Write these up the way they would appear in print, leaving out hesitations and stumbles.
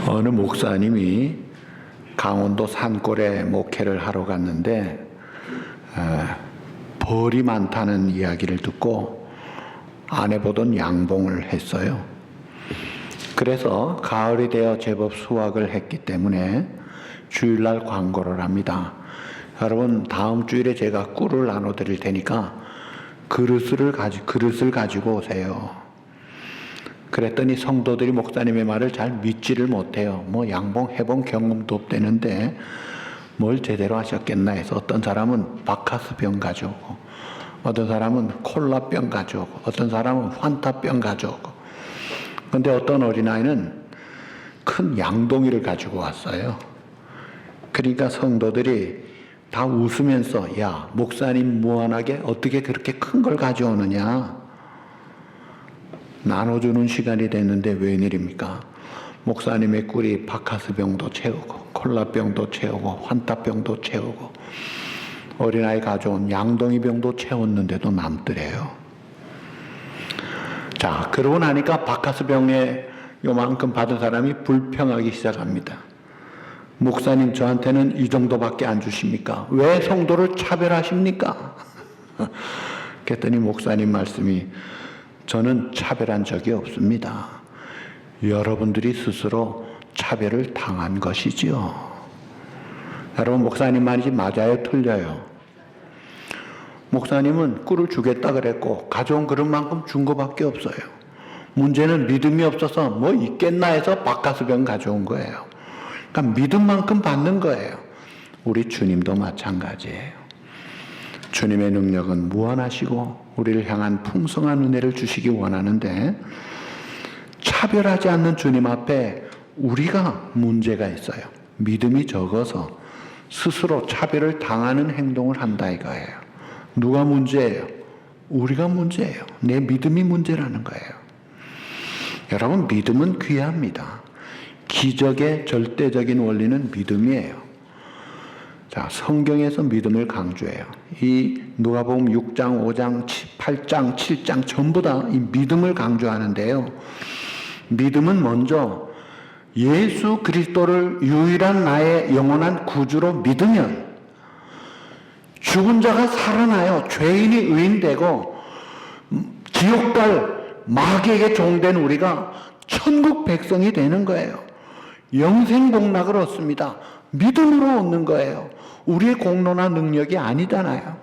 어느 목사님이 강원도 산골에 목회를 하러 갔는데 벌이 많다는 이야기를 듣고 아내 보던 양봉을 했어요. 그래서 가을이 되어 제법 수확을 했기 때문에 주일날 광고를 합니다. 여러분, 다음 주일에 제가 꿀을 나눠 드릴 테니까 그릇을 가지고 오세요. 그랬더니 성도들이 목사님의 말을 잘 믿지를 못해요. 양봉 해본 경험도 없대는데 뭘 제대로 하셨겠나 해서 어떤 사람은 바카스병 가져오고, 어떤 사람은 콜라병 가져오고, 어떤 사람은 환타병 가져오고. 근데 어떤 어린아이는 큰 양동이를 가지고 왔어요. 그러니까 성도들이 다 웃으면서, 야, 목사님 무한하게 어떻게 그렇게 큰 걸 가져오느냐? 나눠주는 시간이 됐는데 웬일입니까? 목사님의 꿀이 바카스병도 채우고 콜라병도 채우고 환타병도 채우고 어린아이 가져온 양동이병도 채웠는데도 남더래요. 자, 그러고 나니까 바카스병에 요만큼 받은 사람이 불평하기 시작합니다. 목사님, 저한테는 이 정도밖에 안 주십니까? 왜 성도를 차별하십니까? 그랬더니 목사님 말씀이, 저는 차별한 적이 없습니다. 여러분들이 스스로 차별을 당한 것이지요. 여러분, 목사님 말이 맞아요, 틀려요? 목사님은 꿀을 주겠다 그랬고 가져온 그릇만큼 준 것밖에 없어요. 문제는 믿음이 없어서 뭐 있겠나 해서 바카스병 가져온 거예요. 그러니까 믿음만큼 받는 거예요. 우리 주님도 마찬가지예요. 주님의 능력은 무한하시고 우리를 향한 풍성한 은혜를 주시기 원하는데, 차별하지 않는 주님 앞에 우리가 문제가 있어요. 믿음이 적어서 스스로 차별을 당하는 행동을 한다 이거예요. 누가 문제예요? 우리가 문제예요. 내 믿음이 문제라는 거예요. 여러분, 믿음은 귀합니다. 기적의 절대적인 원리는 믿음이에요. 자, 성경에서 믿음을 강조해요. 이 누가복음 6장, 5장, 8장, 7장 전부 다 이 믿음을 강조하는데요. 믿음은 먼저 예수 그리스도를 유일한 나의 영원한 구주로 믿으면 죽은 자가 살아나요. 죄인이 의인되고 지옥 갈 마귀에게 종된 우리가 천국 백성이 되는 거예요. 영생 복락을 얻습니다. 믿음으로 얻는 거예요. 우리의 공로나 능력이 아니잖아요.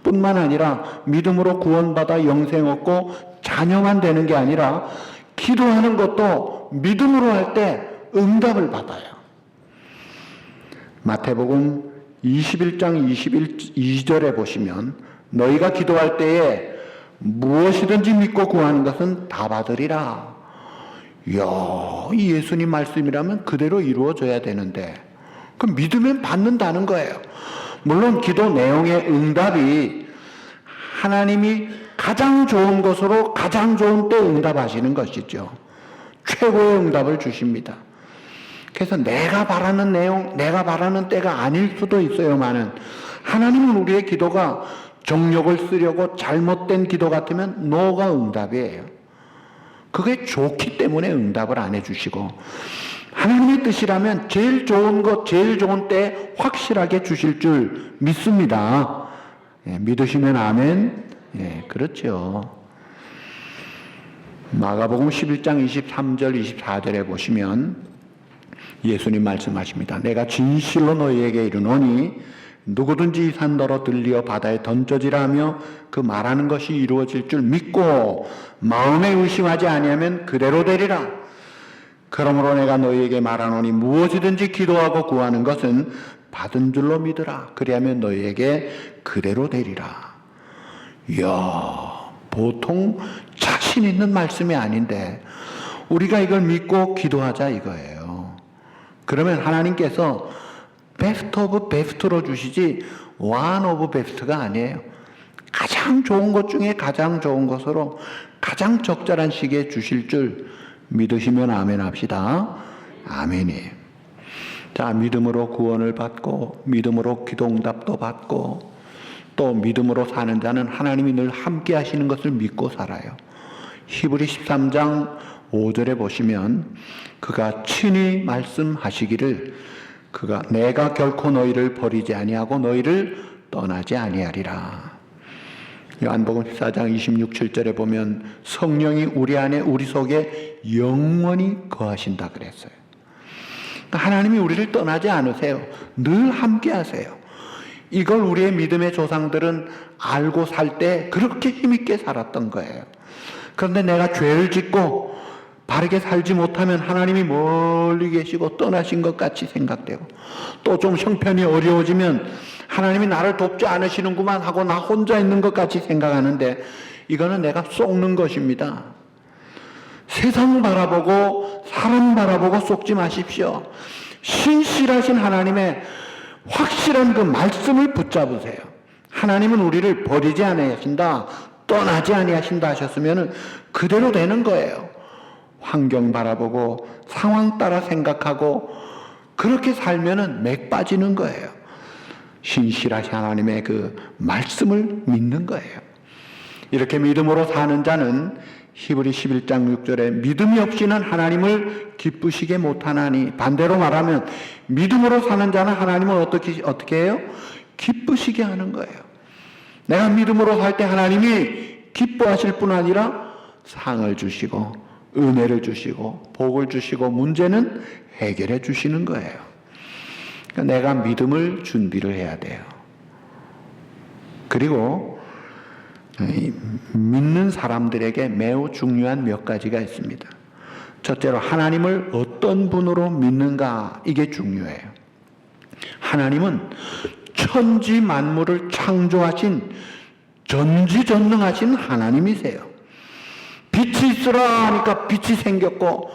뿐만 아니라 믿음으로 구원받아 영생 얻고 자녀만 되는 게 아니라 기도하는 것도 믿음으로 할 때 응답을 받아요. 마태복음 21장 22절에 보시면, 너희가 기도할 때에 무엇이든지 믿고 구하는 것은 다 받으리라. 이야, 이 예수님 말씀이라면 그대로 이루어져야 되는데, 그 믿으면 받는다는 거예요. 물론 기도 내용의 응답이 하나님이 가장 좋은 것으로 가장 좋은 때 응답하시는 것이죠. 최고의 응답을 주십니다. 그래서 내가 바라는 내용, 내가 바라는 때가 아닐 수도 있어요만은, 하나님은 우리의 기도가 정욕을 쓰려고 잘못된 기도 같으면 노가 응답이에요. 그게 좋기 때문에 응답을 안 해주시고, 하나님의 뜻이라면 제일 좋은 것, 제일 좋은 때 확실하게 주실 줄 믿습니다. 믿으시면 아멘. 그렇죠. 마가복음 11장 23절 24절에 보시면 예수님 말씀하십니다. 내가 진실로 너희에게 이르노니 누구든지 이 산더러 들리어 바다에 던져지라 하며 그 말하는 것이 이루어질 줄 믿고 마음에 의심하지 아니하면 그대로 되리라. 그러므로 내가 너희에게 말하노니 무엇이든지 기도하고 구하는 것은 받은 줄로 믿으라. 그리하면 너희에게 그대로 되리라. 이야, 보통 자신 있는 말씀이 아닌데 우리가 이걸 믿고 기도하자 이거예요. 그러면 하나님께서 베스트 오브 베스트로 주시지 원 오브 베스트가 아니에요. 가장 좋은 것 중에 가장 좋은 것으로 가장 적절한 시기에 주실 줄 믿으시면 아멘 합시다. 아멘이에요. 자, 믿음으로 구원을 받고 믿음으로 기도응답도 받고 또 믿음으로 사는 자는 하나님이 늘 함께 하시는 것을 믿고 살아요. 히브리 13장 5절에 보시면 그가 친히 말씀하시기를 그가 내가 결코 너희를 버리지 아니하고 너희를 떠나지 아니하리라. 요한복음 14장 26, 7절에 보면 성령이 우리 안에 우리 속에 영원히 거하신다 그랬어요. 하나님이 우리를 떠나지 않으세요. 늘 함께 하세요. 이걸 우리의 믿음의 조상들은 알고 살 때 그렇게 힘있게 살았던 거예요. 그런데 내가 죄를 짓고 바르게 살지 못하면 하나님이 멀리 계시고 떠나신 것 같이 생각되고, 또 좀 형편이 어려워지면 하나님이 나를 돕지 않으시는구만 하고 나 혼자 있는 것 같이 생각하는데, 이거는 내가 속는 것입니다. 세상 바라보고 사람 바라보고 속지 마십시오. 신실하신 하나님의 확실한 그 말씀을 붙잡으세요. 하나님은 우리를 버리지 아니하신다, 떠나지 아니하신다 하셨으면 그대로 되는 거예요. 환경 바라보고 상황 따라 생각하고 그렇게 살면은 맥 빠지는 거예요. 신실하신 하나님의 그 말씀을 믿는 거예요. 이렇게 믿음으로 사는 자는 히브리 11장 6절에 믿음이 없이는 하나님을 기쁘시게 못하나니, 반대로 말하면 믿음으로 사는 자는 하나님을 어떻게 해요? 기쁘시게 하는 거예요. 내가 믿음으로 살 때 하나님이 기뻐하실 뿐 아니라 상을 주시고 은혜를 주시고 복을 주시고 문제는 해결해 주시는 거예요. 그러니까 내가 믿음을 준비를 해야 돼요. 그리고 믿는 사람들에게 매우 중요한 몇 가지가 있습니다. 첫째로 하나님을 어떤 분으로 믿는가, 이게 중요해요. 하나님은 천지 만물을 창조하신 전지전능하신 하나님이세요. 빛이 있으라 하니까 빛이 생겼고,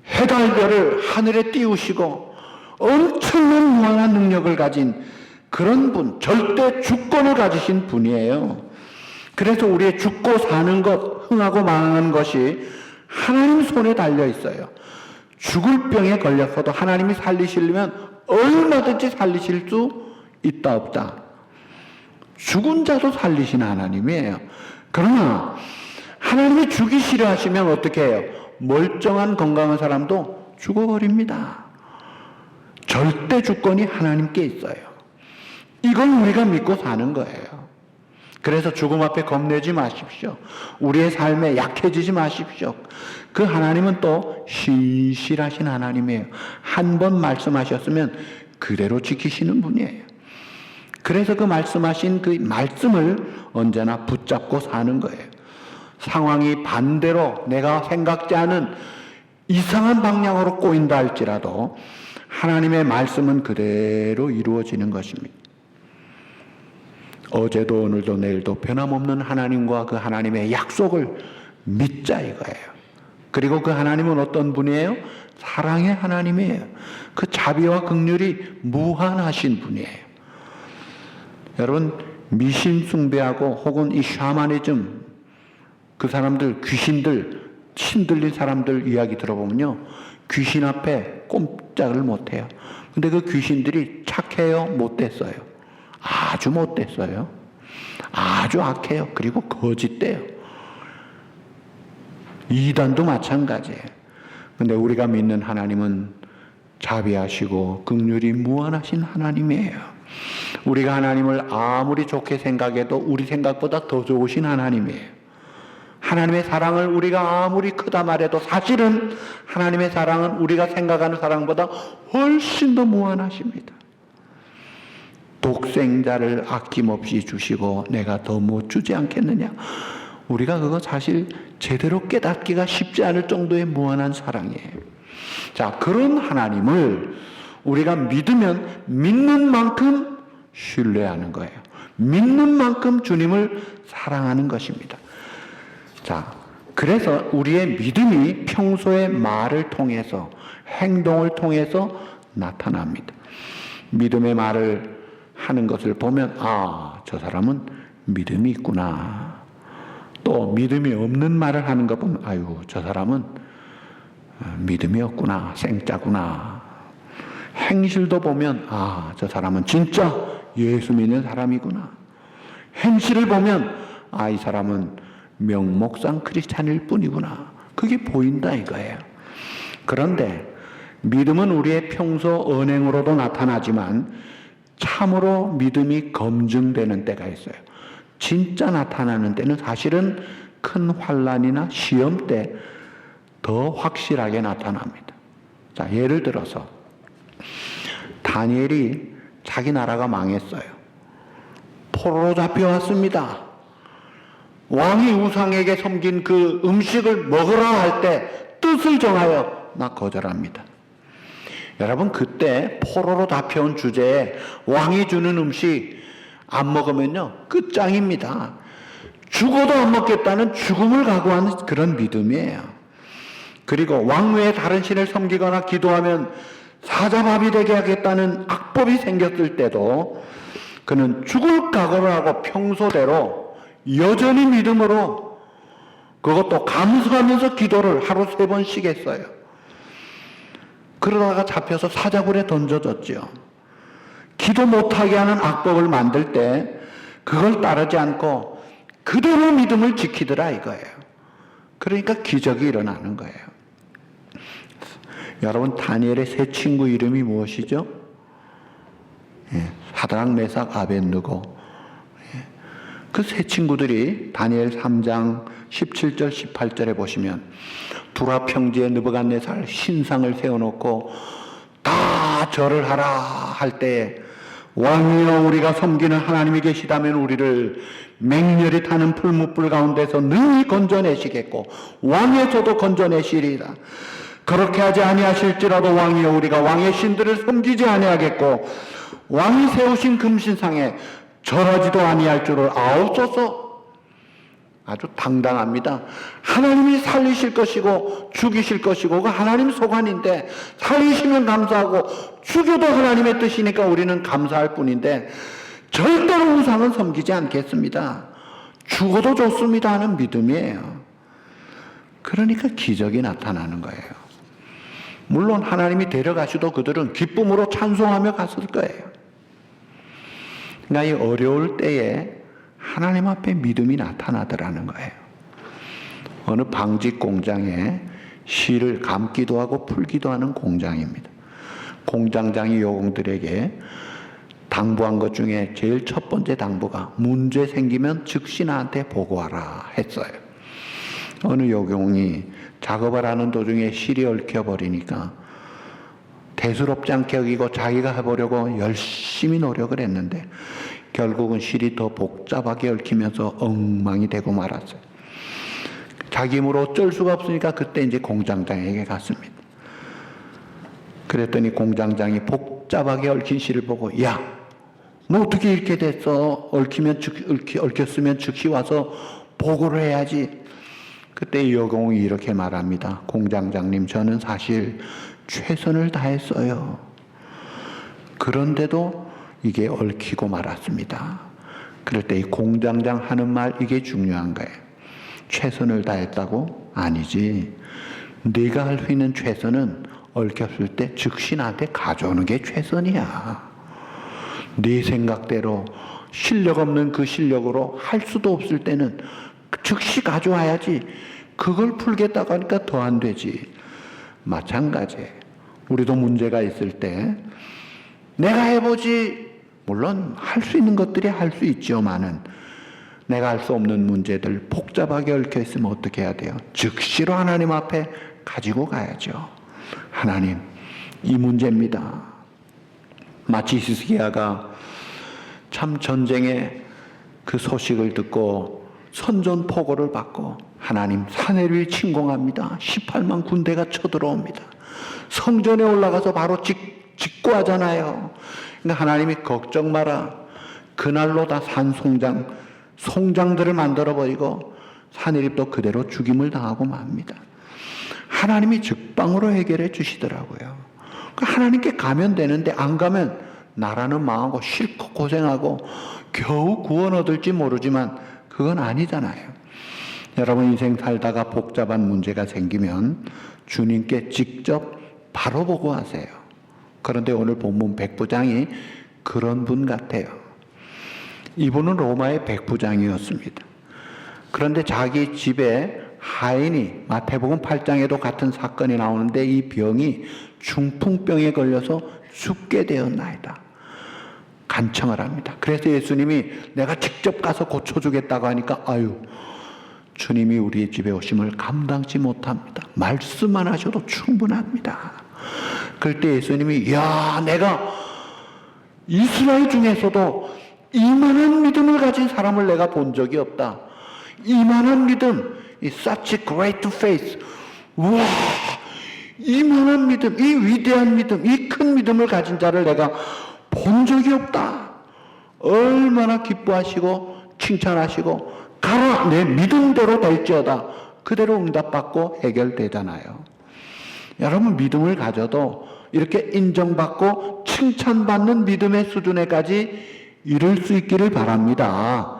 해달별을 하늘에 띄우시고 엄청난 무한한 능력을 가진 그런 분, 절대 주권을 가지신 분이에요. 그래서 우리의 죽고 사는 것, 흥하고 망하는 것이 하나님 손에 달려 있어요. 죽을 병에 걸렸어도 하나님이 살리시려면 얼마든지 살리실 수 있다 없다. 죽은 자도 살리시는 하나님이에요. 그러나 하나님이 죽이시려 하시면 어떻게 해요? 멀쩡한 건강한 사람도 죽어버립니다. 절대 주권이 하나님께 있어요. 이걸 우리가 믿고 사는 거예요. 그래서 죽음 앞에 겁내지 마십시오. 우리의 삶에 약해지지 마십시오. 그 하나님은 또 신실하신 하나님이에요. 한 번 말씀하셨으면 그대로 지키시는 분이에요. 그래서 그 말씀하신 그 말씀을 언제나 붙잡고 사는 거예요. 상황이 반대로 내가 생각지 않은 이상한 방향으로 꼬인다 할지라도 하나님의 말씀은 그대로 이루어지는 것입니다. 어제도 오늘도 내일도 변함없는 하나님과 그 하나님의 약속을 믿자 이거예요. 그리고 그 하나님은 어떤 분이에요? 사랑의 하나님이에요. 그 자비와 긍휼이 무한하신 분이에요. 여러분, 미신 숭배하고 혹은 이 샤머니즘, 그 사람들, 귀신들, 신들린 사람들 이야기 들어보면요, 귀신 앞에 꼼짝을 못해요. 근데 그 귀신들이 착해요? 못됐어요? 아주 못됐어요. 아주 악해요. 그리고 거짓돼요. 이단도 마찬가지예요. 근데 우리가 믿는 하나님은 자비하시고 긍휼이 무한하신 하나님이에요. 우리가 하나님을 아무리 좋게 생각해도 우리 생각보다 더 좋으신 하나님이에요. 하나님의 사랑을 우리가 아무리 크다 말해도 사실은 하나님의 사랑은 우리가 생각하는 사랑보다 훨씬 더 무한하십니다. 독생자를 아낌없이 주시고 내가 더 못 주지 않겠느냐. 우리가 그거 사실 제대로 깨닫기가 쉽지 않을 정도의 무한한 사랑이에요. 자, 그런 하나님을 우리가 믿으면 믿는 만큼 신뢰하는 거예요. 믿는 만큼 주님을 사랑하는 것입니다. 자, 그래서 우리의 믿음이 평소의 말을 통해서, 행동을 통해서 나타납니다. 믿음의 말을 하는 것을 보면, 아, 저 사람은 믿음이 있구나. 또 믿음이 없는 말을 하는 것 보면, 아유, 저 사람은 믿음이 없구나, 생짜구나. 행실도 보면, 아, 저 사람은 진짜 예수 믿는 사람이구나. 행실을 보면, 아, 이 사람은 명목상 크리스찬일 뿐이구나. 그 그게 보인다 이거예요. 그런데 믿음은 우리의 평소 언행으로도 나타나지만 참으로 믿음이 검증되는 때가 있어요. 진짜 나타나는 때는 사실은 큰 환난이나 시험 때 더 확실하게 나타납니다. 자, 예를 들어서 다니엘이 자기 나라가 망했어요. 포로로 잡혀왔습니다. 왕이 우상에게 섬긴 그 음식을 먹으라 할 때 뜻을 정하여 나 거절합니다. 여러분, 그때 포로로 잡혀온 주제에 왕이 주는 음식 안 먹으면요 끝장입니다. 죽어도 안 먹겠다는 죽음을 각오하는 그런 믿음이에요. 그리고 왕 외에 다른 신을 섬기거나 기도하면 사자밥이 되게 하겠다는 악법이 생겼을 때도 그는 죽을 각오를 하고 평소대로 여전히 믿음으로, 그것도 감수하면서 기도를 하루 3번씩 했어요. 그러다가 잡혀서 사자굴에 던져졌죠. 기도 못하게 하는 악법을 만들 때 그걸 따르지 않고 그대로 믿음을 지키더라 이거예요. 그러니까 기적이 일어나는 거예요. 여러분, 다니엘의 세 친구 이름이 무엇이죠? 사드락, 메삭, 아벳느고. 그 세 친구들이 다니엘 3장 17절 18절에 보시면 두라 평지에 느부갓네살 신상을 세워놓고 다 절을 하라 할 때에 왕이여 우리가 섬기는 하나님이 계시다면 우리를 맹렬히 타는 풀무불 가운데서 능히 건져내시겠고 왕에서도 건져내시리이다. 그렇게 하지 아니하실지라도 왕이여 우리가 왕의 신들을 섬기지 아니하겠고 왕이 세우신 금신상에 절하지도 아니할 줄을 아옵소서. 아주 당당합니다. 하나님이 살리실 것이고 죽이실 것이고 그 하나님 소관인데 살리시면 감사하고 죽여도 하나님의 뜻이니까 우리는 감사할 뿐인데 절대로 우상은 섬기지 않겠습니다. 죽어도 좋습니다 하는 믿음이에요. 그러니까 기적이 나타나는 거예요. 물론 하나님이 데려가시도 그들은 기쁨으로 찬송하며 갔을 거예요. 그러니까 이 어려울 때에 하나님 앞에 믿음이 나타나더라는 거예요. 어느 방직 공장에 실을 감기도 하고 풀기도 하는 공장입니다. 공장장이 요공들에게 당부한 것 중에 제일 첫 번째 당부가 문제 생기면 즉시 나한테 보고하라 했어요. 어느 요공이 작업을 하는 도중에 실이 얽혀버리니까 대수롭지 않게 여기고 자기가 해보려고 열심히 노력을 했는데 결국은 실이 더 복잡하게 얽히면서 엉망이 되고 말았어요. 자기 힘으로 어쩔 수가 없으니까 그때 이제 공장장에게 갔습니다. 그랬더니 공장장이 복잡하게 얽힌 실을 보고 야, 너 어떻게 이렇게 됐어? 얽혔으면 즉시 와서 보고를 해야지. 그때 여공이 이렇게 말합니다. 공장장님, 저는 사실 최선을 다했어요. 그런데도 이게 얽히고 말았습니다. 그럴 때 이 공장장 하는 말, 이게 중요한 거예요. 최선을 다했다고? 아니지. 네가 할 수 있는 최선은 얽혔을 때 즉시 나한테 가져오는 게 최선이야. 네 생각대로 실력 없는 그 실력으로 할 수도 없을 때는 즉시 가져와야지. 그걸 풀겠다고 하니까 더 안 되지. 마찬가지예요. 우리도 문제가 있을 때 내가 해보지. 물론 할 수 있는 것들이 할 수 있지만은 내가 할 수 없는 문제들 복잡하게 얽혀 있으면 어떻게 해야 돼요? 즉시로 하나님 앞에 가지고 가야죠. 하나님, 이 문제입니다. 마치 히스기야가 참 전쟁의 그 소식을 듣고 선전포고를 받고 하나님, 사내를 침공합니다. 18만 군대가 쳐들어옵니다. 성전에 올라가서 바로 직구하잖아요. 그러니까 하나님이 걱정 마라. 그날로 다 송장들을 만들어버리고 사내립도 그대로 죽임을 당하고 맙니다. 하나님이 즉방으로 해결해 주시더라고요. 하나님께 가면 되는데 안 가면 나라는 망하고 실컷 고생하고 겨우 구원 얻을지 모르지만 그건 아니잖아요. 여러분 인생 살다가 복잡한 문제가 생기면 주님께 직접 바로 보고하세요. 그런데 오늘 본문 백부장이 그런 분 같아요. 이분은 로마의 백부장이었습니다. 그런데 자기 집에 하인이 마태복음 8장에도 같은 사건이 나오는데 이 병이 중풍병에 걸려서 죽게 되었나이다. 간청을 합니다. 그래서 예수님이 내가 직접 가서 고쳐주겠다고 하니까 아유, 주님이 우리 집에 오심을 감당치 못합니다. 말씀만 하셔도 충분합니다. 그럴 때 예수님이 야, 내가 이스라엘 중에서도 이만한 믿음을 가진 사람을 내가 본 적이 없다. 이만한 믿음, 이 such great faith. 와, 이만한 믿음, 이 위대한 믿음, 이 큰 믿음을 가진 자를 내가 본 적이 없다. 얼마나 기뻐하시고 칭찬하시고 가라, 내 믿음대로 될지어다. 그대로 응답받고 해결되잖아요. 여러분, 믿음을 가져도 이렇게 인정받고 칭찬받는 믿음의 수준에까지 이룰 수 있기를 바랍니다.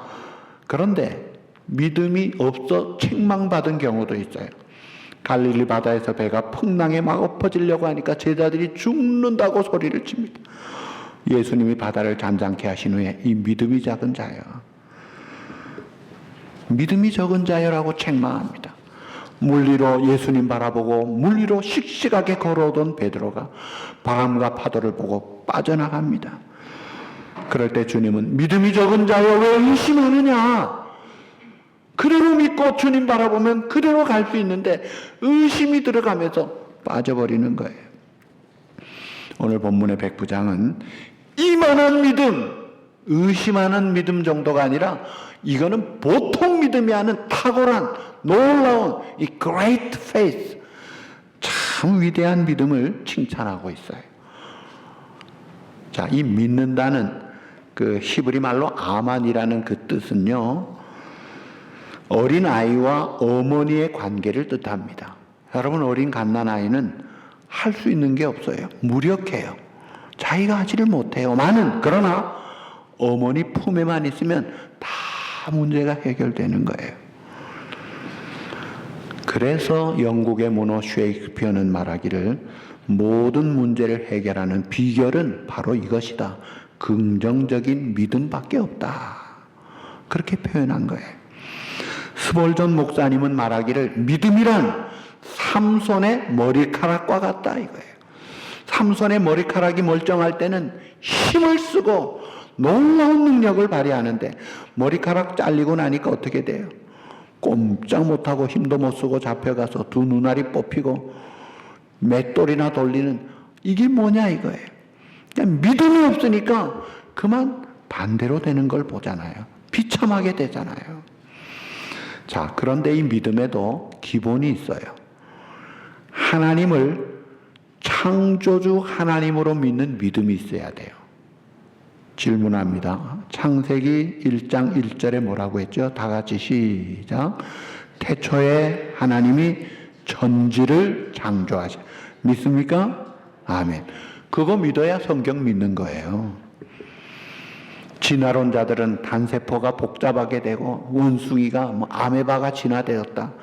그런데 믿음이 없어 책망받은 경우도 있어요. 갈릴리 바다에서 배가 풍랑에 막 엎어지려고 하니까 제자들이 죽는다고 소리를 칩니다. 예수님이 바다를 잠잠케 하신 후에 이 믿음이 작은 자여, 믿음이 적은 자여라고 책망합니다. 물 위로 예수님 바라보고 물 위로 씩씩하게 걸어오던 베드로가 바람과 파도를 보고 빠져나갑니다. 그럴 때 주님은 믿음이 적은 자여 왜 의심하느냐? 그대로 믿고 주님 바라보면 그대로 갈 수 있는데 의심이 들어가면서 빠져버리는 거예요. 오늘 본문의 백부장은 이만한 믿음, 의심하는 믿음 정도가 아니라 이거는 보통 믿음이 아닌 탁월한 놀라운 이 great faith, 참 위대한 믿음을 칭찬하고 있어요. 자, 이 믿는다는 그 히브리 말로 아만이라는 그 뜻은요, 어린 아이와 어머니의 관계를 뜻합니다. 여러분, 어린 갓난아이는 할 수 있는 게 없어요. 무력해요. 자기가 하지를 못해요. 그러나 어머니 품에만 있으면 다 문제가 해결되는 거예요. 그래서 영국의 모노 셰익스피어는 말하기를 모든 문제를 해결하는 비결은 바로 이것이다. 긍정적인 믿음밖에 없다. 그렇게 표현한 거예요. 스볼전 목사님은 말하기를 믿음이란 삼손의 머리카락과 같다 이거예요. 삼손의 머리카락이 멀쩡할 때는 힘을 쓰고 놀라운 능력을 발휘하는데 머리카락 잘리고 나니까 어떻게 돼요? 꼼짝 못하고 힘도 못 쓰고 잡혀가서 두 눈알이 뽑히고 맷돌이나 돌리는, 이게 뭐냐 이거예요. 그냥 믿음이 없으니까 그만 반대로 되는 걸 보잖아요. 비참하게 되잖아요. 자, 그런데 이 믿음에도 기본이 있어요. 하나님을 창조주 하나님으로 믿는 믿음이 있어야 돼요. 질문합니다. 창세기 1장 1절에 뭐라고 했죠? 다 같이 시작. 태초에 하나님이 천지를 창조하시. 믿습니까? 아멘. 그거 믿어야 성경 믿는 거예요. 진화론자들은 단세포가 복잡하게 되고 원숭이가 아메바가 진화되었다.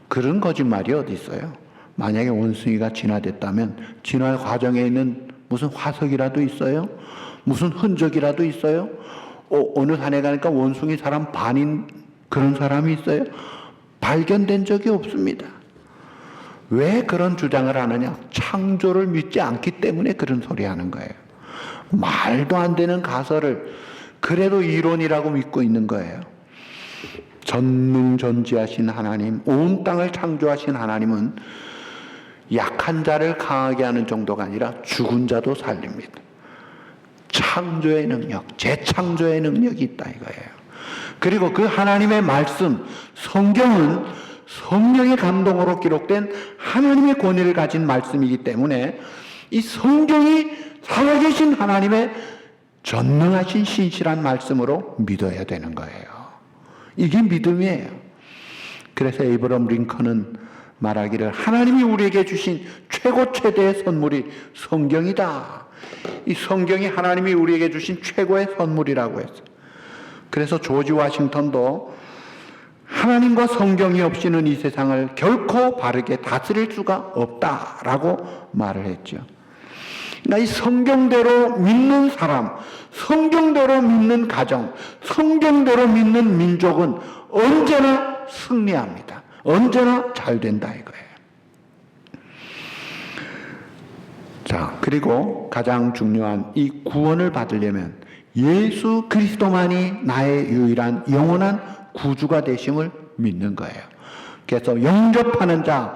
그런 거짓말이 어디 있어요? 만약에 원숭이가 진화됐다면 진화 과정에 있는 무슨 화석이라도 있어요? 무슨 흔적이라도 있어요? 어느 산에 가니까 원숭이 사람 반인 그런 사람이 있어요? 발견된 적이 없습니다. 왜 그런 주장을 하느냐? 창조를 믿지 않기 때문에 그런 소리 하는 거예요. 말도 안 되는 가설을 그래도 이론이라고 믿고 있는 거예요. 전능전지하신 하나님, 온 땅을 창조하신 하나님은 약한 자를 강하게 하는 정도가 아니라 죽은 자도 살립니다. 창조의 능력, 재창조의 능력이 있다 이거예요. 그리고 그 하나님의 말씀, 성경은 성령의 감동으로 기록된 하나님의 권위를 가진 말씀이기 때문에 이 성경이 살아계신 하나님의 전능하신 신실한 말씀으로 믿어야 되는 거예요. 이게 믿음이에요. 그래서 에이브럼 링컨은 말하기를 하나님이 우리에게 주신 최고 최대의 선물이 성경이다. 이 성경이 하나님이 우리에게 주신 최고의 선물이라고 했어요. 그래서 조지 워싱턴도 하나님과 성경이 없이는 이 세상을 결코 바르게 다스릴 수가 없다라고 말을 했죠. 그러니까 이 성경대로 믿는 사람, 성경대로 믿는 가정, 성경대로 믿는 민족은 언제나 승리합니다. 언제나 잘 된다 이거예요. 자, 그리고 가장 중요한 이 구원을 받으려면 예수 그리스도만이 나의 유일한 영원한 구주가 되심을 믿는 거예요. 그래서 영접하는 자,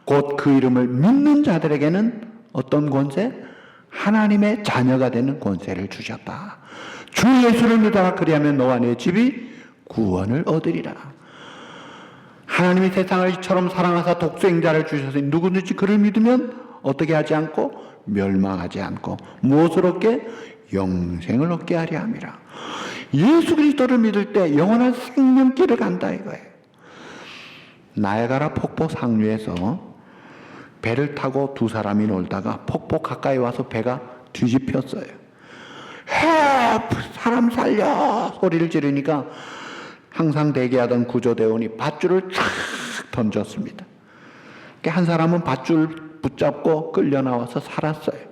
곧 그 이름을 믿는 자들에게는 어떤 권세? 하나님의 자녀가 되는 권세를 주셨다. 주 예수를 믿어라. 그리하면 너와 내 집이 구원을 얻으리라. 하나님이 세상을 이처럼 사랑하사 독생자를 주셔서 누구든지 그를 믿으면 어떻게 하지 않고 멸망하지 않고 무엇을 얻게? 영생을 얻게 하려 함이라. 예수 그리스도를 믿을 때 영원한 생명길을 간다 이거예요. 나야가라 폭포 상류에서 배를 타고 두 사람이 놀다가 폭포 가까이 와서 배가 뒤집혔어요. 헬프! 사람 살려! 소리를 지르니까 항상 대기하던 구조대원이 밧줄을 쫙 던졌습니다. 한 사람은 밧줄 붙잡고 끌려 나와서 살았어요.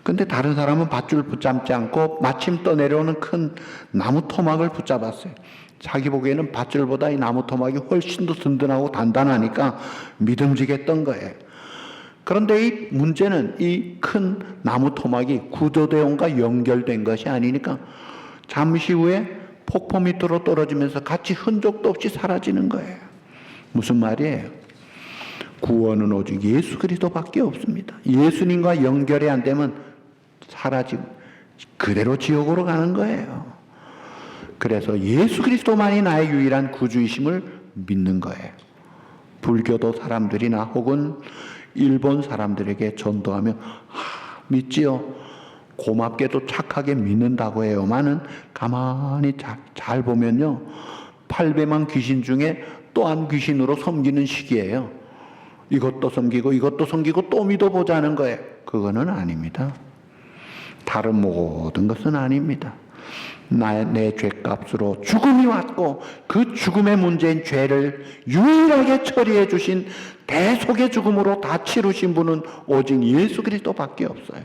근데 다른 사람은 밧줄 붙잡지 않고 마침 떠내려오는 큰 나무 토막을 붙잡았어요. 자기 보기에는 밧줄보다 이 나무 토막이 훨씬 더 든든하고 단단하니까 믿음직했던 거예요. 그런데 이 문제는 이 큰 나무 토막이 구조대원과 연결된 것이 아니니까 잠시 후에 폭포 밑으로 떨어지면서 같이 흔적도 없이 사라지는 거예요. 무슨 말이에요? 구원은 오직 예수 그리스도밖에 없습니다. 예수님과 연결이 안 되면 사라지고 그대로 지옥으로 가는 거예요. 그래서 예수 그리스도만이 나의 유일한 구주이심을 믿는 거예요. 불교도 사람들이나 혹은 일본 사람들에게 전도하면 믿지요. 고맙게도 착하게 믿는다고 해요만은 가만히 잘 보면요, 800만 귀신 중에 또 한 귀신으로 섬기는 시기예요. 이것도 섬기고 이것도 섬기고 또 믿어보자는 거예요. 그거는 아닙니다. 다른 모든 것은 아닙니다. 내 죄값으로 죽음이 왔고 그 죽음의 문제인 죄를 유일하게 처리해 주신 대속의 죽음으로 다 치루신 분은 오직 예수 그리스도밖에 없어요.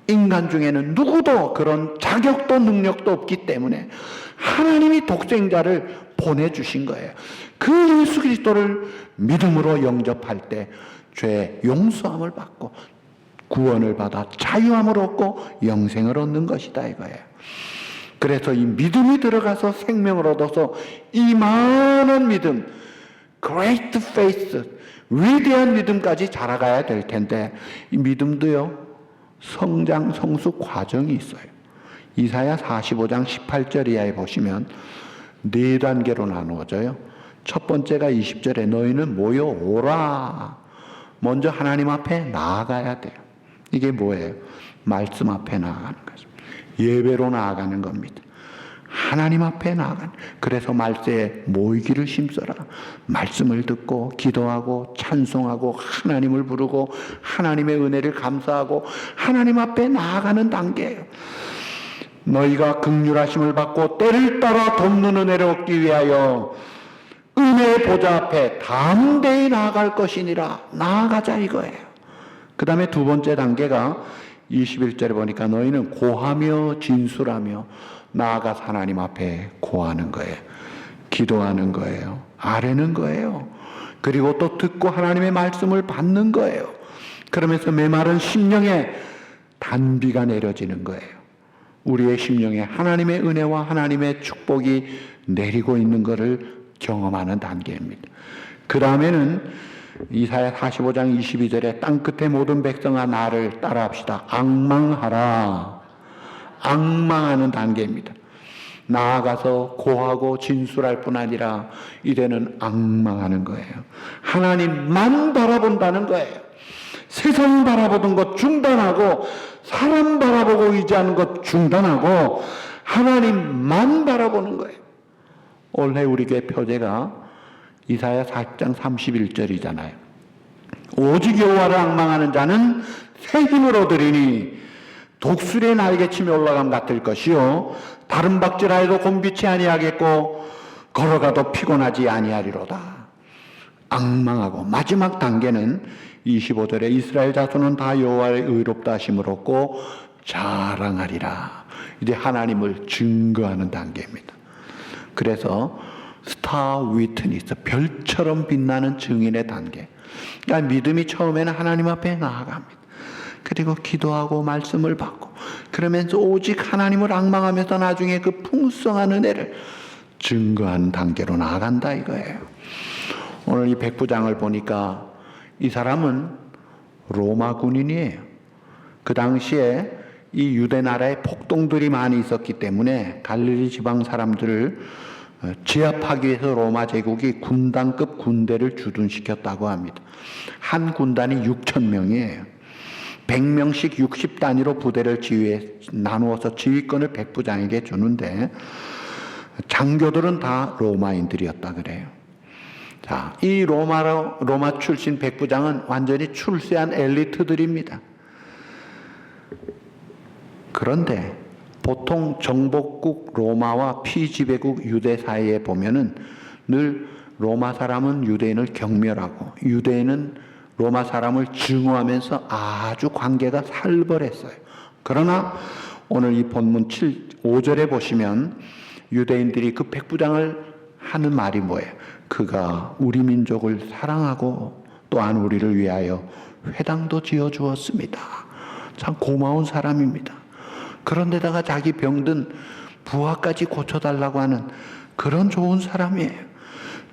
인간 중에는 누구도 그런 자격도 능력도 없기 때문에 하나님이 독생자를 보내주신 거예요. 그 예수 그리스도를 믿음으로 영접할 때 죄 용서함을 받고 구원을 받아 자유함을 얻고 영생을 얻는 것이다 이거예요. 그래서 이 믿음이 들어가서 생명을 얻어서 이 많은 믿음, great faith, 위대한 믿음까지 자라가야 될 텐데 이 믿음도요, 성장, 성수 과정이 있어요. 이사야 45장 18절 이하에 보시면 네 단계로 나누어져요. 첫 번째가 20절에 너희는 모여오라. 먼저 하나님 앞에 나아가야 돼요. 이게 뭐예요? 말씀 앞에 나아가는 거죠. 예배로 나아가는 겁니다. 하나님 앞에 나아가는. 그래서 말세에 모이기를 힘써라. 말씀을 듣고 기도하고 찬송하고 하나님을 부르고 하나님의 은혜를 감사하고 하나님 앞에 나아가는 단계예요. 너희가 긍휼하심을 받고 때를 따라 돕는 은혜를 얻기 위하여 은혜의 보좌 앞에 담대히 나아갈 것이니라. 나아가자 이거예요. 그 다음에 두 번째 단계가 21절에 보니까 너희는 고하며 진술하며 나아가서 하나님 앞에 고하는 거예요. 기도하는 거예요. 아뢰는 거예요. 그리고 또 듣고 하나님의 말씀을 받는 거예요. 그러면서 메마른 심령에 단비가 내려지는 거예요. 우리의 심령에 하나님의 은혜와 하나님의 축복이 내리고 있는 것을 경험하는 단계입니다. 그 다음에는 이사야 45장 22절에 땅끝의 모든 백성아 나를 따라합시다. 앙망하라. 앙망하는 단계입니다. 나아가서 고하고 진술할 뿐 아니라 이제는 앙망하는 거예요. 하나님만 바라본다는 거예요. 세상 바라보던 것 중단하고 사람 바라보고 의지하는 것 중단하고 하나님만 바라보는 거예요. 올해 우리 교회 표제가 이사야 4장 31절이잖아요. 오직 여호와를 앙망하는 자는 새 힘을 얻으리니 독수리의 날개침에 올라감 같을 것이요 다른 박질하여도 곤비치 아니하겠고 걸어가도 피곤하지 아니하리로다. 앙망하고 마지막 단계는 25절에 이스라엘 자손은 다 여호와의 의롭다 하심을 얻고 자랑하리라. 이제 하나님을 증거하는 단계입니다. 그래서 스타 위트니스, 별처럼 빛나는 증인의 단계. 그러니까 믿음이 처음에는 하나님 앞에 나아갑니다. 그리고 기도하고 말씀을 받고 그러면서 오직 하나님을 앙망하면서 나중에 그 풍성한 은혜를 증거하는 단계로 나아간다 이거예요. 오늘 이 백부장을 보니까 이 사람은 로마 군인이에요. 그 당시에 이 유대 나라에 폭동들이 많이 있었기 때문에 갈릴리 지방 사람들을 제압하기 위해서 로마 제국이 군단급 군대를 주둔시켰다고 합니다. 한 군단이 6,000명이에요. 100명씩 60단위로 부대를 나누어서 지휘권을 백부장에게 주는데 장교들은 다 로마인들이었다 그래요. 자, 이 로마 출신 백부장은 완전히 출세한 엘리트들입니다. 그런데 보통 정복국 로마와 피지배국 유대 사이에 보면은 늘 로마 사람은 유대인을 경멸하고 유대인은 로마 사람을 증오하면서 아주 관계가 살벌했어요. 그러나 오늘 이 본문 5절에 보시면 유대인들이 그 백부장을 하는 말이 뭐예요? 그가 우리 민족을 사랑하고 또한 우리를 위하여 회당도 지어 주었습니다. 참 고마운 사람입니다. 그런데다가 자기 병든 부하까지 고쳐달라고 하는 그런 좋은 사람이에요.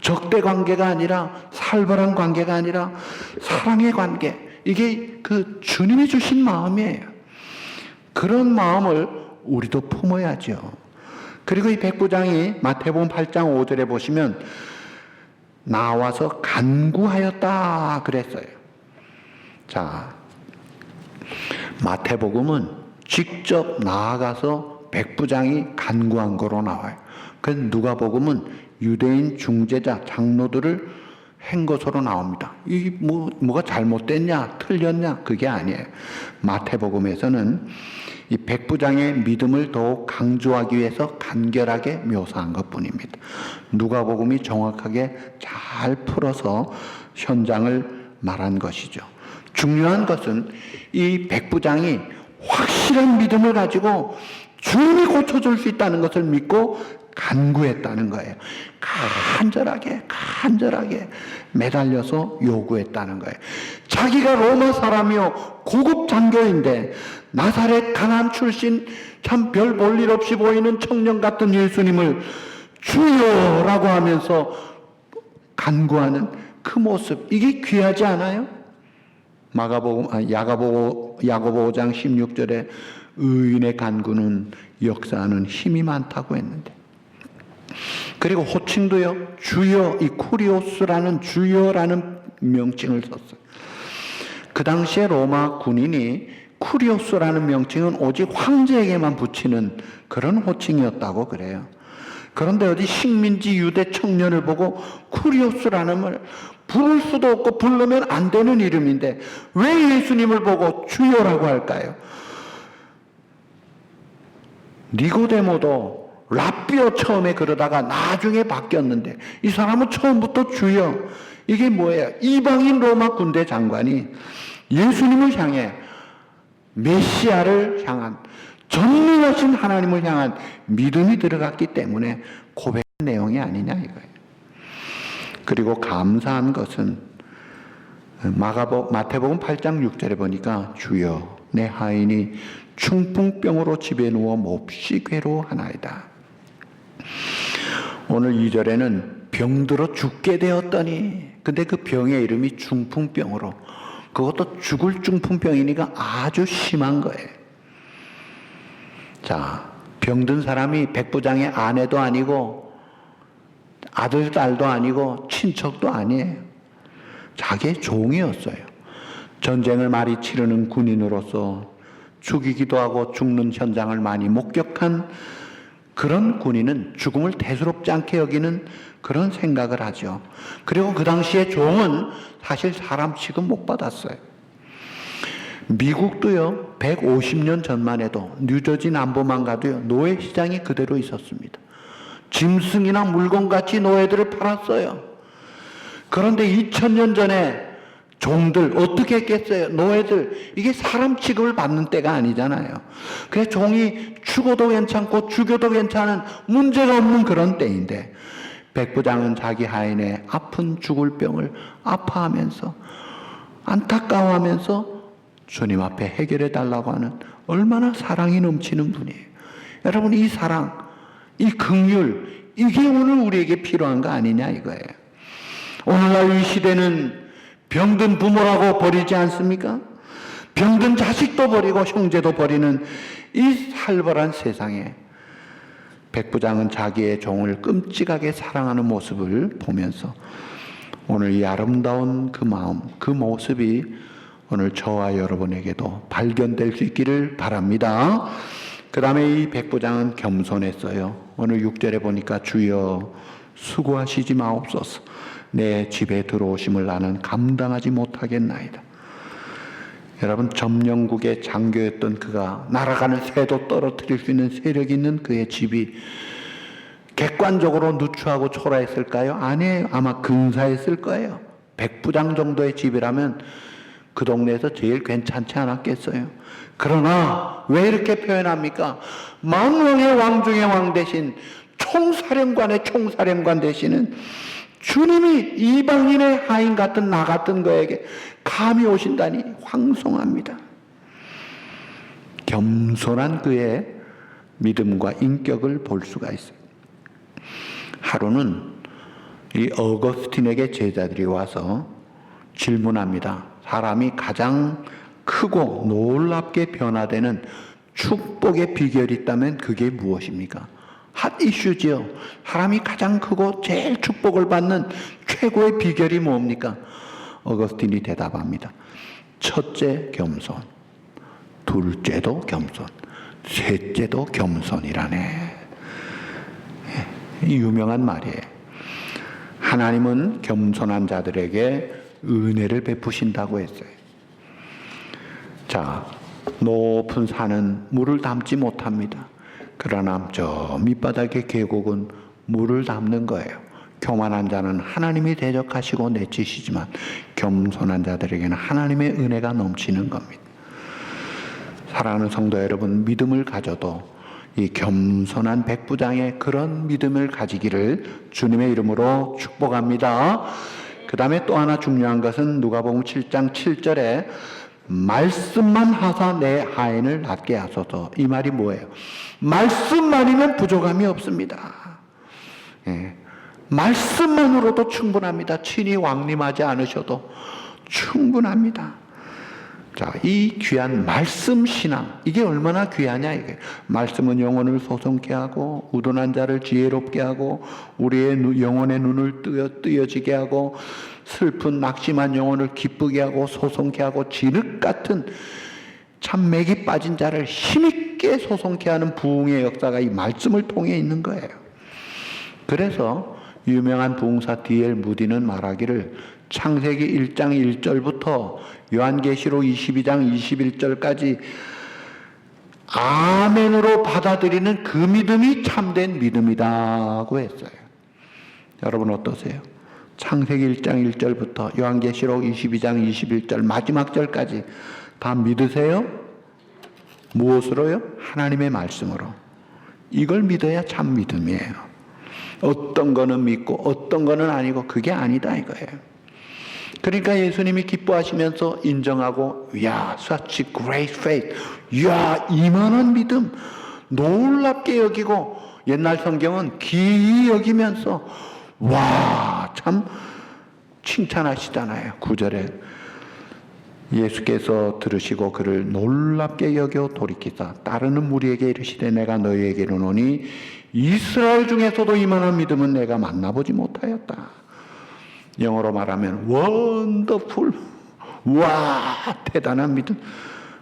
적대 관계가 아니라 살벌한 관계가 아니라 사랑의 관계. 이게 그 주님이 주신 마음이에요. 그런 마음을 우리도 품어야죠. 그리고 이 백부장이 마태복음 8장 5절에 보시면 나와서 간구하였다 그랬어요. 자, 마태복음은 직접 나아가서 백부장이 간구한 거로 나와요. 그래서 누가복음은 유대인 중재자 장로들을 한 것으로 나옵니다. 이 뭐가 잘못됐냐 틀렸냐 그게 아니에요. 마태복음에서는 이 백부장의 믿음을 더욱 강조하기 위해서 간결하게 묘사한 것뿐입니다. 누가복음이 정확하게 잘 풀어서 현장을 말한 것이죠. 중요한 것은 이 백부장이 확실한 믿음을 가지고 주님이 고쳐줄 수 있다는 것을 믿고 간구했다는 거예요. 간절하게 매달려서 요구했다는 거예요. 자기가 로마 사람이요 고급 장교인데 나사렛 가나안 출신 참 별 볼 일 없이 보이는 청년 같은 예수님을 주여라고 하면서 간구하는 그 모습, 이게 귀하지 않아요? 야고보 5장 16절에 의인의 간구는 역사하는 힘이 많다고 했는데, 그리고 호칭도요, 주여, 이 쿠리오스라는 주여라는 명칭을 썼어요. 그 당시에 로마 군인이 쿠리오스라는 명칭은 오직 황제에게만 붙이는 그런 호칭이었다고 그래요. 그런데 어디 식민지 유대 청년을 보고 쿠리오스라는 말 부를 수도 없고 부르면 안 되는 이름인데 왜 예수님을 보고 주여라고 할까요? 니고데모도 랍비어 처음에 그러다가 나중에 바뀌었는데 이 사람은 처음부터 주여. 이게 뭐예요? 이방인 로마 군대 장관이 예수님을 향해 메시아를 향한 전능하신 하나님을 향한 믿음이 들어갔기 때문에 고백한 내용이 아니냐 이거예요. 그리고 감사한 것은 마태복음 8장 6절에 보니까 주여 내 하인이 충풍병으로 집에 누워 몹시 괴로워하나이다. 오늘 2절에는 병들어 죽게 되었더니, 근데 그 병의 이름이 중풍병으로, 그것도 죽을 중풍병이니까 아주 심한 거예요. 자, 병든 사람이 백부장의 아내도 아니고 아들, 딸도 아니고 친척도 아니에요. 자기의 종이었어요. 전쟁을 많이 치르는 군인으로서 죽이기도 하고 죽는 현장을 많이 목격한 그런 군인은 죽음을 대수롭지 않게 여기는 그런 생각을 하죠. 그리고 그 당시에 종은 사실 사람 취급 못 받았어요. 미국도요, 150년 전만 해도 뉴저지 남부만 가도요, 노예 시장이 그대로 있었습니다. 짐승이나 물건같이 노예들을 팔았어요. 그런데 2000년 전에 종들 어떻게 했겠어요? 노예들, 이게 사람 취급을 받는 때가 아니잖아요. 그래서 종이 죽어도 괜찮고 죽여도 괜찮은 문제가 없는 그런 때인데 백부장은 자기 하인의 아픈 죽을 병을 아파하면서 안타까워하면서 주님 앞에 해결해 달라고 하는 얼마나 사랑이 넘치는 분이에요. 여러분, 이 사랑, 이 긍휼, 이게 오늘 우리에게 필요한 거 아니냐 이거예요. 오늘날 이 시대는 병든 부모라고 버리지 않습니까? 병든 자식도 버리고 형제도 버리는 이 살벌한 세상에 백부장은 자기의 종을 끔찍하게 사랑하는 모습을 보면서 오늘 이 아름다운 그 마음, 그 모습이 오늘 저와 여러분에게도 발견될 수 있기를 바랍니다. 그 다음에 이 백부장은 겸손했어요. 오늘 6절에 보니까 주여 수고하시지 마옵소서. 내 집에 들어오심을 나는 감당하지 못하겠나이다. 여러분, 점령국의 장교였던 그가 날아가는 새도 떨어뜨릴 수 있는 세력이 있는 그의 집이 객관적으로 누추하고 초라했을까요? 아니에요. 아마 근사했을 거예요. 백부장 정도의 집이라면 그 동네에서 제일 괜찮지 않았겠어요. 그러나 왜 이렇게 표현합니까? 만왕의 왕 중의 왕 대신 총사령관의 총사령관 되시는 주님이 이방인의 하인 같은 나 같은 거에게 감히 오신다니 황송합니다. 겸손한 그의 믿음과 인격을 볼 수가 있어요. 하루는 이 어거스틴에게 제자들이 와서 질문합니다. 사람이 가장 크고 놀랍게 변화되는 축복의 비결이 있다면 그게 무엇입니까? 핫 이슈지요. 사람이 가장 크고 제일 축복을 받는 최고의 비결이 뭡니까? 어거스틴이 대답합니다. 첫째 겸손, 둘째도 겸손, 셋째도 겸손이라네. 유명한 말이에요. 하나님은 겸손한 자들에게 은혜를 베푸신다고 했어요. 자, 높은 산은 물을 담지 못합니다. 그러나 저 밑바닥의 계곡은 물을 담는 거예요. 교만한 자는 하나님이 대적하시고 내치시지만 겸손한 자들에게는 하나님의 은혜가 넘치는 겁니다. 사랑하는 성도 여러분, 믿음을 가져도 이 겸손한 백부장의 그런 믿음을 가지기를 주님의 이름으로 축복합니다. 그 다음에 또 하나 중요한 것은 누가복음 7장 7절에 말씀만 하사 내 하인을 낫게 하소서. 이 말이 뭐예요? 말씀만이면 부족함이 없습니다. 예. 말씀만으로도 충분합니다. 친히 왕림하지 않으셔도 충분합니다. 자, 이 귀한 말씀 신앙, 이게 얼마나 귀하냐 이게. 말씀은 영혼을 소송케 하고 우둔한 자를 지혜롭게 하고 우리의 영혼의 눈을 뜨여지게 하고 슬픈 낙심한 영혼을 기쁘게 하고 소송케 하고 진흙 같은 참 맥이 빠진 자를 힘있게 소송케 하는 부흥의 역사가 이 말씀을 통해 있는 거예요. 그래서 유명한 부흥사 D.L. 무디는 말하기를 창세기 1장 1절부터 요한계시록 22장 21절까지 아멘으로 받아들이는 그 믿음이 참된 믿음이라고 했어요. 여러분 어떠세요? 창세기 1장 1절부터 요한계시록 22장 21절 마지막 절까지 다 믿으세요? 무엇으로요? 하나님의 말씀으로. 이걸 믿어야 참 믿음이에요. 어떤 거는 믿고 어떤 거는 아니고 그게 아니다 이거예요. 그러니까 예수님이 기뻐하시면서 인정하고 야, such great faith. 야, 이만한 믿음. 놀랍게 여기고 옛날 성경은 기이 여기면서 와, 참 칭찬하시잖아요. 9절에 예수께서 들으시고 그를 놀랍게 여겨 돌이키사 따르는 무리에게 이르시되 내가 너희에게 이르노니 이스라엘 중에서도 이만한 믿음은 내가 만나보지 못하였다. 영어로 말하면 wonderful. 와, 대단한 믿음.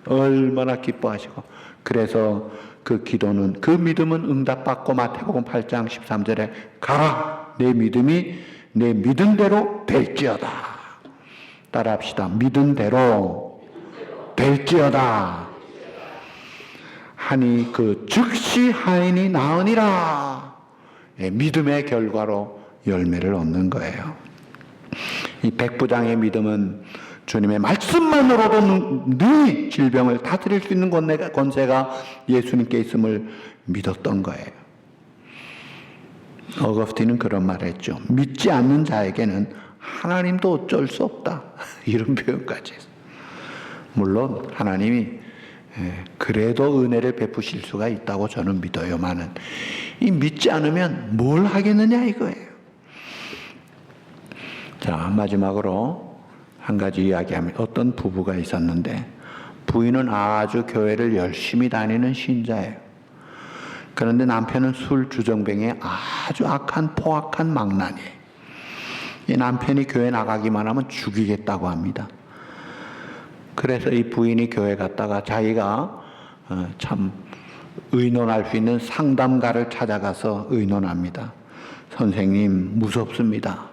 얼마나 기뻐하시고. 그래서 그 기도는, 그 믿음은 응답받고 마태복음 8장 13절에 가라, 내 믿음이 내 믿음대로 될지어다. 따라합시다. 믿음대로 될지어다. 하니 그 즉시 하인이 나으니라. 믿음의 결과로 열매를 얻는 거예요. 이 백부장의 믿음은 주님의 말씀만으로도 능히 질병을 다스릴 수 있는 권세가 예수님께 있음을 믿었던 거예요. 어거스틴은 그런 말을 했죠. 믿지 않는 자에게는 하나님도 어쩔 수 없다. 이런 표현까지 했어요. 물론 하나님이 그래도 은혜를 베푸실 수가 있다고 저는 믿어요만은 이 믿지 않으면 뭘 하겠느냐 이거예요. 자, 마지막으로 한 가지 이야기하면 어떤 부부가 있었는데 부인은 아주 교회를 열심히 다니는 신자예요. 그런데 남편은 술 주정뱅이의 아주 악한 포악한 망나니예요. 이 남편이 교회 나가기만 하면 죽이겠다고 합니다. 그래서 이 부인이 교회 갔다가 자기가 참 의논할 수 있는 상담가를 찾아가서 의논합니다. 선생님, 무섭습니다.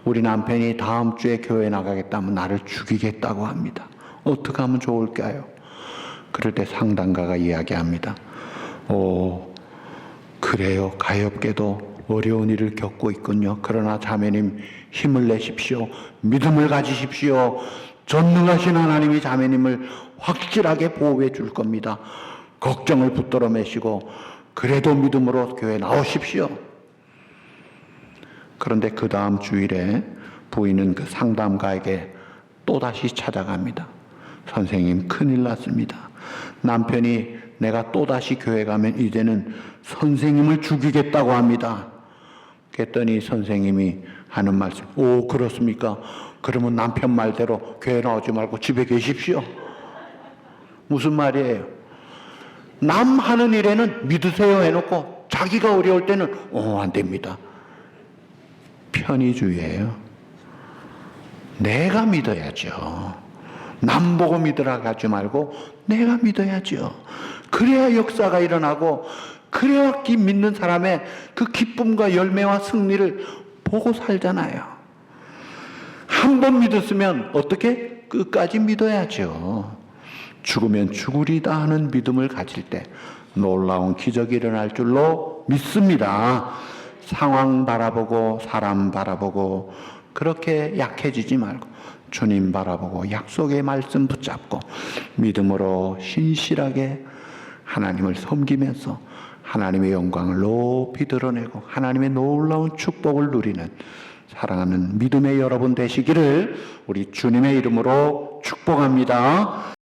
우리 남편이 다음 주에 교회 나가겠다면 나를 죽이겠다고 합니다. 어떻게 하면 좋을까요? 그럴 때 상담가가 이야기합니다. 그래요. 가엾게도 어려운 일을 겪고 있군요. 그러나 자매님 힘을 내십시오. 믿음을 가지십시오. 전능하신 하나님이 자매님을 확실하게 보호해 줄 겁니다. 걱정을 붙들어 매시고 그래도 믿음으로 교회 나오십시오. 그런데 그 다음 주일에 부인은 그 상담가에게 또다시 찾아갑니다. 선생님, 큰일 났습니다. 남편이 내가 또다시 교회 가면 이제는 선생님을 죽이겠다고 합니다. 그랬더니 선생님이 하는 말씀, 그렇습니까? 그러면 남편 말대로 교회 나오지 말고 집에 계십시오. 무슨 말이에요? 남 하는 일에는 믿으세요 해놓고 자기가 어려울 때는 안 됩니다. 편의주의예요. 내가 믿어야죠. 남 보고 믿으라 하지 말고 내가 믿어야죠. 그래야 역사가 일어나고 그래야 믿는 사람의 그 기쁨과 열매와 승리를 보고 살잖아요. 한 번 믿었으면 어떻게? 끝까지 믿어야죠. 죽으면 죽으리다 하는 믿음을 가질 때 놀라운 기적이 일어날 줄로 믿습니다. 상황 바라보고 사람 바라보고 그렇게 약해지지 말고 주님 바라보고 약속의 말씀 붙잡고 믿음으로 신실하게 하나님을 섬기면서 하나님의 영광을 높이 드러내고 하나님의 놀라운 축복을 누리는 사랑하는 믿음의 여러분 되시기를 우리 주님의 이름으로 축복합니다.